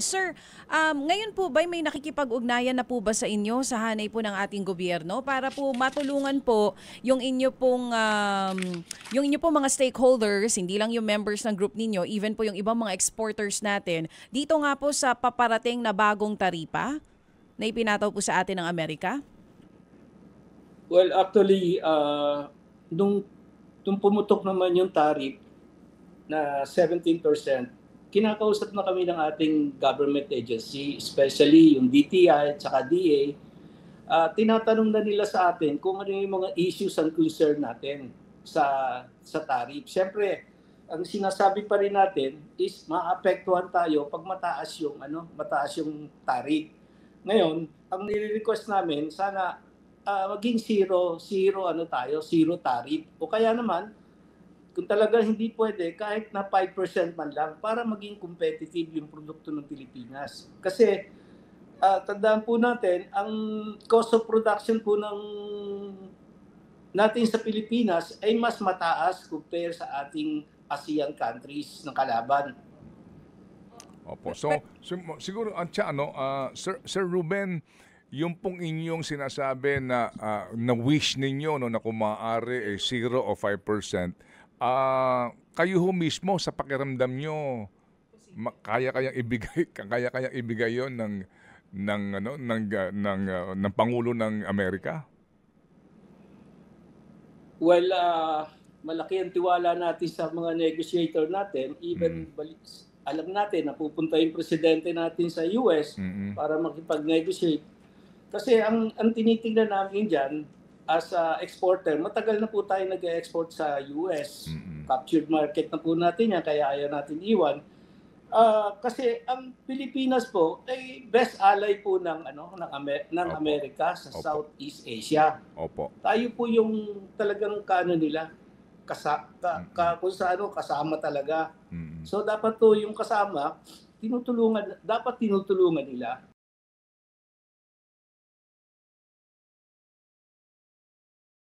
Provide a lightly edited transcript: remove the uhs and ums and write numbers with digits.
Sir, ngayon po ba may nakikipag-ugnayan na po ba sa inyo sa hanay po ng ating gobyerno para po matulungan po yung inyo pong mga stakeholders, hindi lang yung members ng group ninyo, even po yung ibang mga exporters natin, dito nga po sa paparating na bagong taripa na ipinataw po sa atin ng Amerika? Well, actually, nung, nung pumutok naman yung tariff na 17%, kinakausap na kami ng ating government agency, especially yung DTI at saka DA. Tinatanong na nila sa atin kung ano yung mga issues and concern natin sa tariff. Siyempre, ang sinasabi pa rin natin is maapektuhan tayo pag mataas yung tariff. Ngayon, ang nire-request namin sana maging zero tariff. O kaya naman, kung talaga hindi pwede, kahit na 5% man lang para maging competitive yung produkto ng Pilipinas. Kasi tandaan po natin, ang cost of production po natin sa Pilipinas ay mas mataas compare sa ating ASEAN countries ng kalaban. Opo. So siguro Sir Ruben, yung pong inyong sinasabi na na wish ninyo no na kung maaari 0 o 5%, kayo ho mismo sa pakiramdam nyo kaya kayang ibigay yon ng pangulo ng Amerika? Well, malaki ang tiwala natin sa mga negotiator natin. Even alam natin na pupunta yung presidente natin sa US para makipag-negotiate. Kasi ang tinitingnan namin dyan, as a exporter, matagal na po tayo nag-export sa US. Captured market na po natin yan, kaya ayaw natin iwan. Kasi ang Pilipinas po ay best ally po ng Amerika sa Southeast Asia. Opo. Tayo po yung talagang nila kung kasama talaga. So dapat to yung kasama dapat tinutulungan nila